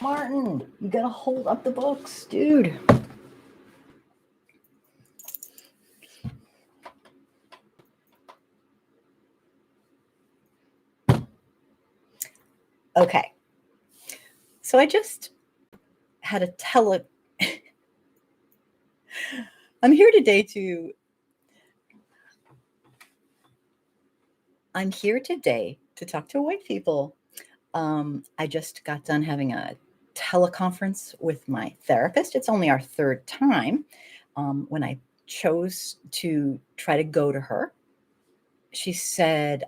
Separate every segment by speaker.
Speaker 1: Martin, you gotta hold up the books, dude. Okay. So I just had a I'm here today to talk to white people. I just got done having a teleconference with my therapist. It's only our third time. When I chose to try to go to her, she said,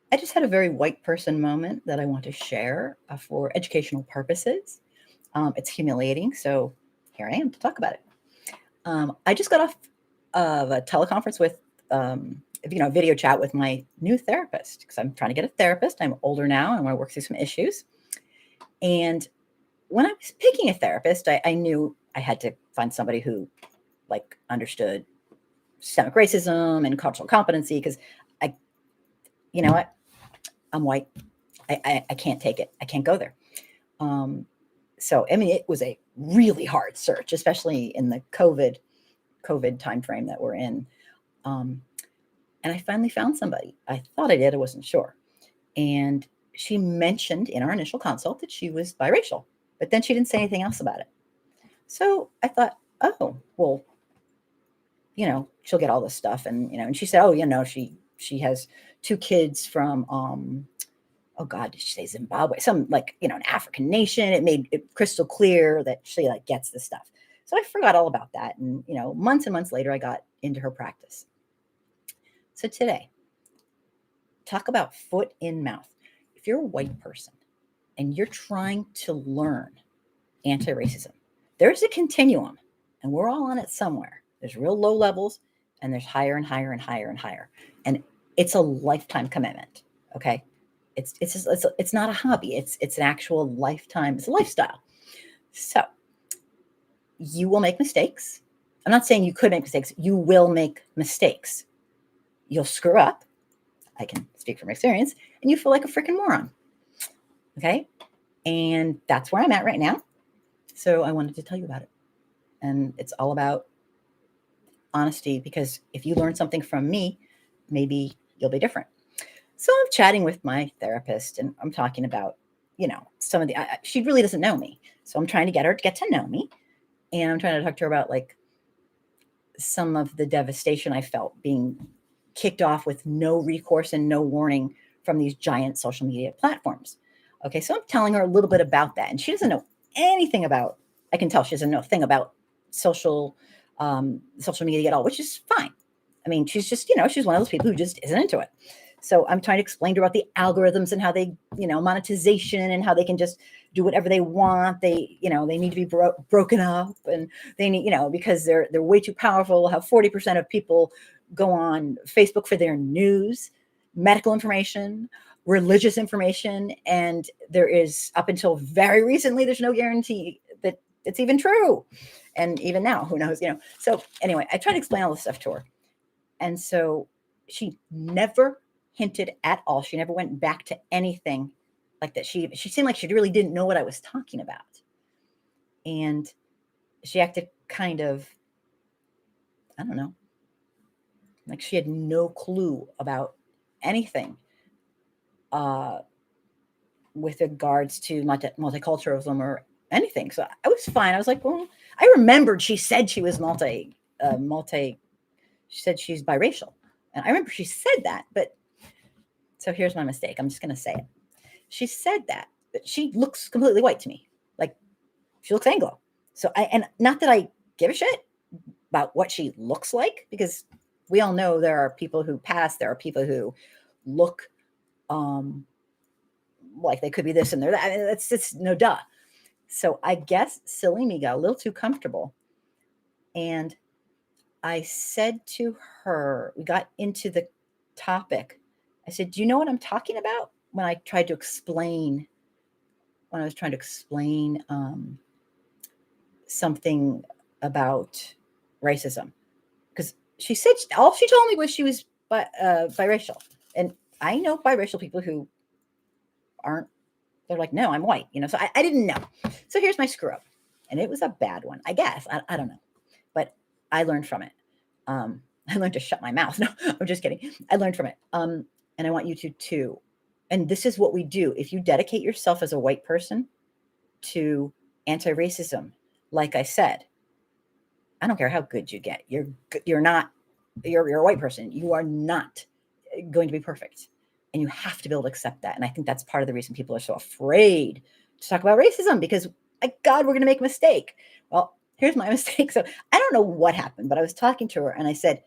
Speaker 1: I just had a very white person moment that I want to share for educational purposes. It's humiliating, so here I am to talk about it. I just got off of a teleconference with, video chat with my new therapist because I'm trying to get a therapist. I'm older now and I want to work through some issues. And when I was picking a therapist, I knew I had to find somebody who understood systemic racism and cultural competency because you know what? I'm white. I can't take it. I can't go there. So, I mean, it was a really hard search, especially in the COVID timeframe that we're in. And I finally found somebody. I thought I did. I wasn't sure. And she mentioned in our initial consult that she was biracial, but then she didn't say anything else about it. So I thought, oh, well, she'll get all this stuff. And she said, oh, she has 2 kids from, oh God, did she say Zimbabwe? Some an African nation. It made it crystal clear that she gets this stuff. So I forgot all about that. And, months and months later, I got into her practice. So today, talk about foot in mouth. If you're a white person and you're trying to learn anti-racism, there's a continuum and we're all on it somewhere. There's real low levels and there's higher and higher and higher and higher. And it's a lifetime commitment. Okay. It's not a hobby. It's an actual lifetime. It's a lifestyle. So you will make mistakes. I'm not saying you could make mistakes. You will make mistakes. You'll screw up. I can speak from experience, and you feel like a freaking moron. Okay. And that's where I'm at right now. So I wanted to tell you about it. And it's all about honesty, because if you learn something from me, maybe you'll be different. So I'm chatting with my therapist and I'm talking about, some of she really doesn't know me. So I'm trying to get her to get to know me. And I'm trying to talk to her about some of the devastation I felt being kicked off with no recourse and no warning from these giant social media platforms. Okay, so I'm telling her a little bit about that. And she doesn't know anything about, I can tell she doesn't know a thing about social media at all, which is fine. I mean, she's just, she's one of those people who just isn't into it. So I'm trying to explain to her about the algorithms and how they, monetization and how they can just do whatever they want. They, they need to be broken up, and they need, because they're way too powerful. How 40% of people go on Facebook for their news, medical information, religious information. And there is, up until very recently, there's no guarantee that it's even true. And even now, who knows, So anyway, I tried to explain all this stuff to her. And so she never hinted at all. She never went back to anything like that. She seemed like she really didn't know what I was talking about. And she acted kind of, I don't know, like she had no clue about anything with regards to multiculturalism or anything. So I was fine. I was like, well, I remembered she said she was she said she's biracial. And I remember she said that, but so here's my mistake. I'm just going to say it. She said that, but she looks completely white to me. Like she looks Anglo. So and not that I give a shit about what she looks like, because we all know there are people who pass. There are people who look like they could be this and they're that. I mean, that's just no duh. So I guess silly me got a little too comfortable. And I said to her, we got into the topic. I said, do you know what I'm talking about? When I was trying to explain something about racism, because she said all she told me was she was biracial, and I know biracial people who aren't. They're like, no, I'm white, So I didn't know. So here's my screw up, and it was a bad one, I guess. I don't know, but I learned from it. I learned to shut my mouth. No, I'm just kidding. I learned from it, and I want you to too. And this is what we do. If you dedicate yourself as a white person to anti-racism, like I said, I don't care how good you get. You're a white person. You are not going to be perfect. And you have to be able to accept that. And I think that's part of the reason people are so afraid to talk about racism, because, my God, we're going to make a mistake. Well, here's my mistake. So I don't know what happened, but I was talking to her and I said,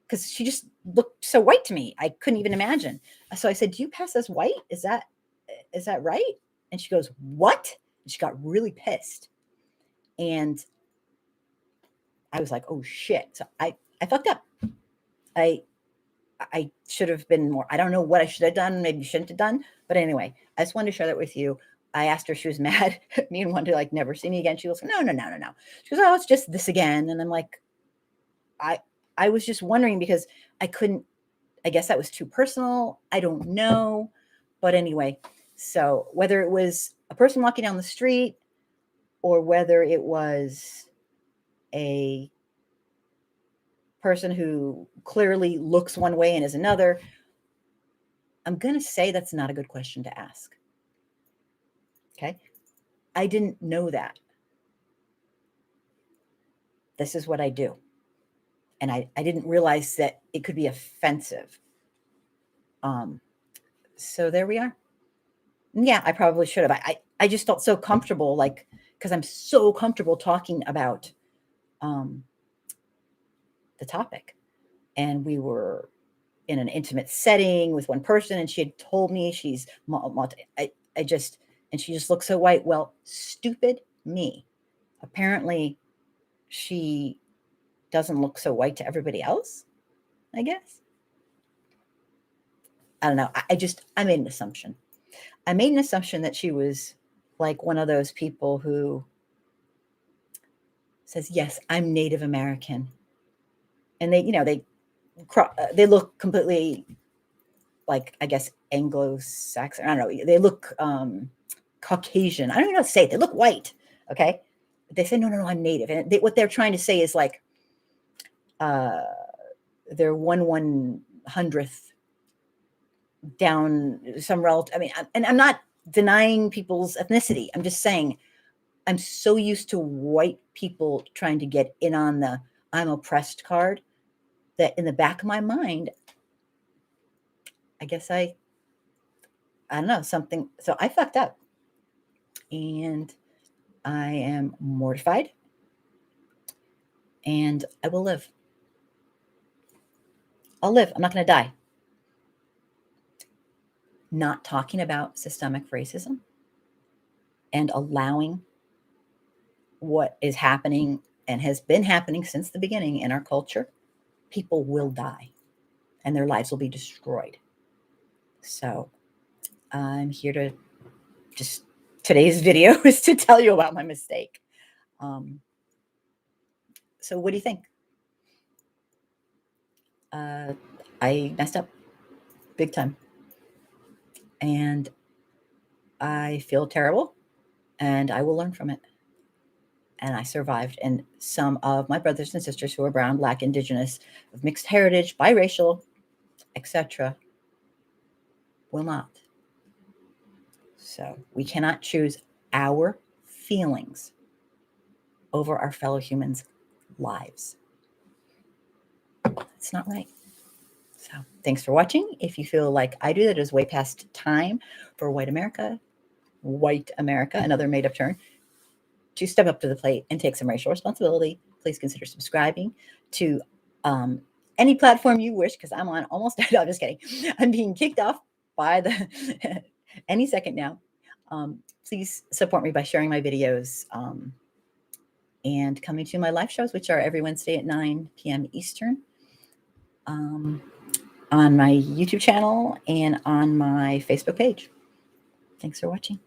Speaker 1: because she just looked so white to me, I couldn't even imagine. So I said, do you pass as white? Is that right? And she goes, what? And she got really pissed. And I was like, oh shit. So I fucked up. I should have been more, I don't know what I should have done. Maybe you shouldn't have done. But anyway, I just wanted to share that with you. I asked her, she was mad at me and wanted to like never see me again. She was like, no. She goes, oh, it's just this again. And I'm like, I was just wondering, because I guess that was too personal. I don't know. But anyway, so whether it was a person walking down the street or whether it was a person who clearly looks one way and is another, I'm going to say that's not a good question to ask. Okay. I didn't know that. This is what I do. And I didn't realize that it could be offensive. So there we are. Yeah, I probably should have. I just felt so comfortable, like, because I'm so comfortable talking about the topic. And we were in an intimate setting with one person, and she had told me she's and she just looked so white. Well, stupid me. Apparently she doesn't look so white to everybody else, I guess. I don't know. I made an assumption. I made an assumption that she was like one of those people who says, yes, I'm Native American. And they look completely like, I guess, Anglo-Saxon. I don't know. They look Caucasian. I don't even know how to say it. They look white. Okay. But they say, no, I'm Native. And what they're trying to say is like, they're 1/100th down some relative. I mean, and I'm not denying people's ethnicity. I'm just saying I'm so used to white people trying to get in on the I'm oppressed card that in the back of my mind, I guess I don't know, something. So I fucked up. And I am mortified. And I will live. I'll live. I'm not going to die. Not talking about systemic racism and allowing what is happening and has been happening since the beginning in our culture, people will die and their lives will be destroyed. So I'm here to today's video is to tell you about my mistake. So what do you think? I messed up big time. And I feel terrible, and I will learn from it. And I survived. And some of my brothers and sisters who are brown, Black, Indigenous, of mixed heritage, biracial, etc., will not. So we cannot choose our feelings over our fellow humans' lives. It's not right. So thanks for watching. If you feel like I do, that it is way past time for white America, another made-up term, to step up to the plate and take some racial responsibility. Please consider subscribing to any platform you wish, because I'm on almost, no, I'm just kidding. I'm being kicked off by the any second now. Please support me by sharing my videos and coming to my live shows, which are every Wednesday at 9 p.m. Eastern on my YouTube channel and on my Facebook page. Thanks for watching.